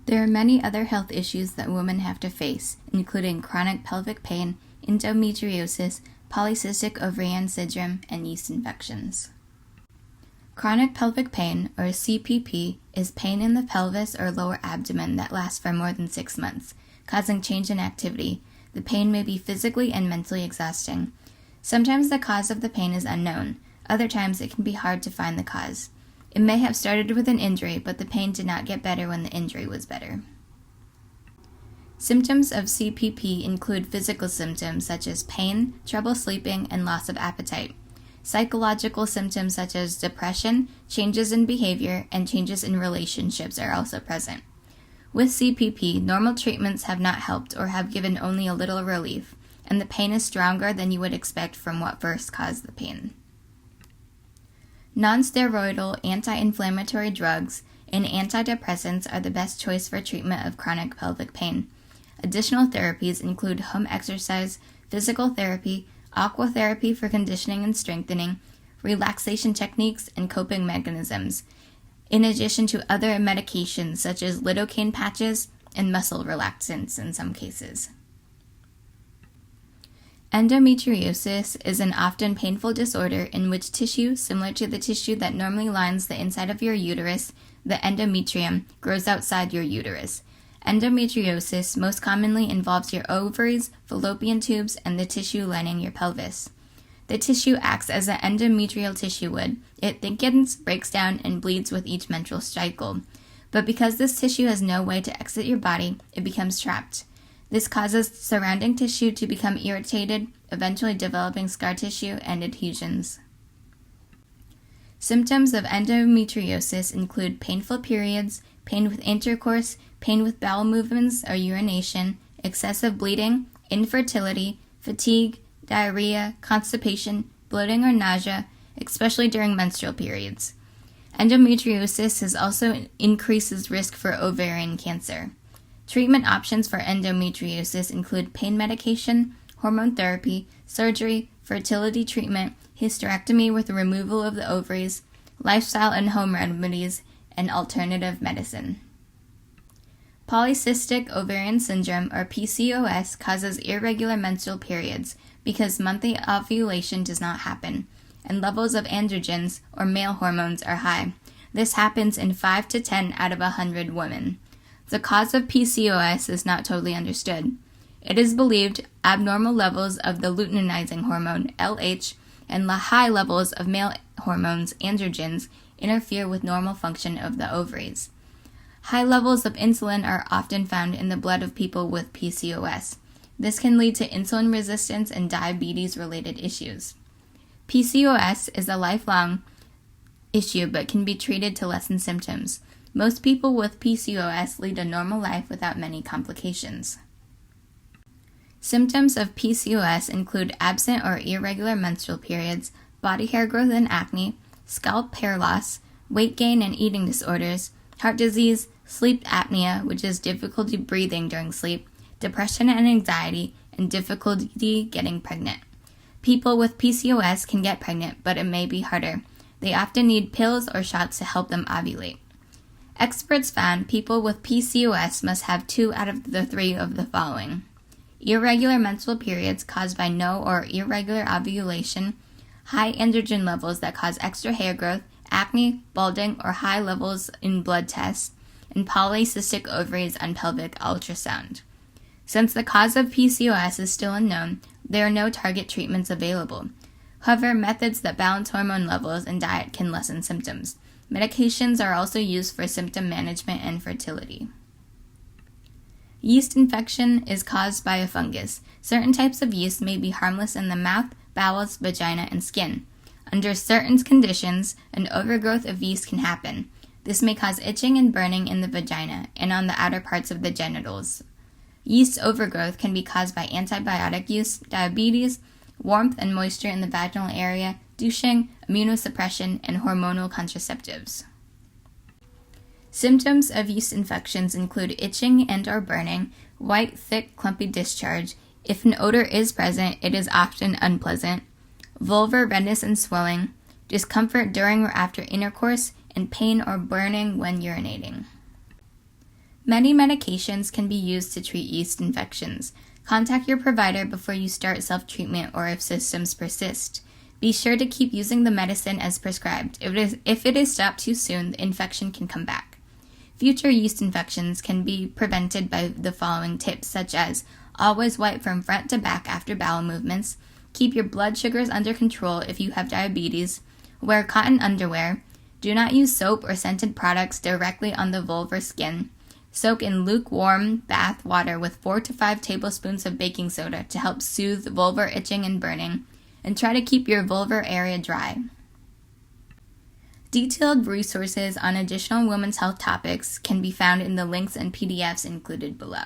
There are many other health issues that women have to face, including chronic pelvic pain, endometriosis, polycystic ovarian syndrome, and yeast infections. Chronic pelvic pain, or CPP, is pain in the pelvis or lower abdomen that lasts for more than 6 months, causing change in activity. The pain may be physically and mentally exhausting. Sometimes the cause of the pain is unknown. Other times it can be hard to find the cause. It may have started with an injury, but the pain did not get better when the injury was better. Symptoms of CPP include physical symptoms such as pain, trouble sleeping, and loss of appetite. Psychological symptoms such as depression, changes in behavior, and changes in relationships are also present. With CPP, normal treatments have not helped or have given only a little relief, and the pain is stronger than you would expect from what first caused the pain. Non-steroidal anti-inflammatory drugs and antidepressants are the best choice for treatment of chronic pelvic pain. Additional therapies include home exercise, physical therapy, aquatherapy for conditioning and strengthening, relaxation techniques, and coping mechanisms, in addition to other medications such as lidocaine patches and muscle relaxants in some cases. Endometriosis is an often painful disorder in which tissue, similar to the tissue that normally lines the inside of your uterus, the endometrium, grows outside your uterus. Endometriosis most commonly involves your ovaries, fallopian tubes, and the tissue lining your pelvis. The tissue acts as an endometrial tissue would. It thickens, breaks down, and bleeds with each menstrual cycle. But because this tissue has no way to exit your body, it becomes trapped. This causes surrounding tissue to become irritated, eventually developing scar tissue and adhesions. Symptoms of endometriosis include painful periods, pain with intercourse, pain with bowel movements or urination, excessive bleeding, infertility, fatigue, diarrhea, constipation, bloating or nausea, especially during menstrual periods. Endometriosis also increases risk for ovarian cancer. Treatment options for endometriosis include pain medication, hormone therapy, surgery, fertility treatment, hysterectomy with removal of the ovaries, lifestyle and home remedies, and alternative medicine. Polycystic ovarian syndrome, or PCOS, causes irregular menstrual periods because monthly ovulation does not happen, and levels of androgens, or male hormones, are high. This happens in 5 to 10 out of 100 women. The cause of PCOS is not totally understood. It is believed abnormal levels of the luteinizing hormone, LH, and the high levels of male hormones, androgens, interfere with normal function of the ovaries. High levels of insulin are often found in the blood of people with PCOS. This can lead to insulin resistance and diabetes-related issues. PCOS is a lifelong issue but can be treated to lessen symptoms. Most people with PCOS lead a normal life without many complications. Symptoms of PCOS include absent or irregular menstrual periods, body hair growth and acne, scalp hair loss, weight gain and eating disorders, heart disease, sleep apnea, which is difficulty breathing during sleep, depression and anxiety, and difficulty getting pregnant. People with PCOS can get pregnant, but it may be harder. They often need pills or shots to help them ovulate. Experts found people with PCOS must have 2 out of the 3 of the following: irregular menstrual periods caused by no or irregular ovulation, high androgen levels that cause extra hair growth, acne, balding, or high levels in blood tests, and polycystic ovaries on pelvic ultrasound. Since the cause of PCOS is still unknown, there are no target treatments available. However, methods that balance hormone levels and diet can lessen symptoms. Medications are also used for symptom management and fertility. Yeast infection is caused by a fungus. Certain types of yeast may be harmless in the mouth, bowels, vagina, and skin. Under certain conditions, an overgrowth of yeast can happen. This may cause itching and burning in the vagina and on the outer parts of the genitals. Yeast overgrowth can be caused by antibiotic use, diabetes, warmth and moisture in the vaginal area, douching, immunosuppression, and hormonal contraceptives. Symptoms of yeast infections include itching and or burning, white, thick, clumpy discharge. If an odor is present, it is often unpleasant, vulvar redness and swelling, discomfort during or after intercourse, and pain or burning when urinating. Many medications can be used to treat yeast infections. Contact your provider before you start self-treatment or if symptoms persist. Be sure to keep using the medicine as prescribed. If it is stopped too soon, the infection can come back. Future yeast infections can be prevented by the following tips, such as always wipe from front to back after bowel movements, keep your blood sugars under control if you have diabetes, wear cotton underwear, do not use soap or scented products directly on the vulvar skin, soak in lukewarm bath water with 4 to 5 tablespoons of baking soda to help soothe vulvar itching and burning, and try to keep your vulvar area dry. Detailed resources on additional women's health topics can be found in the links and PDFs included below.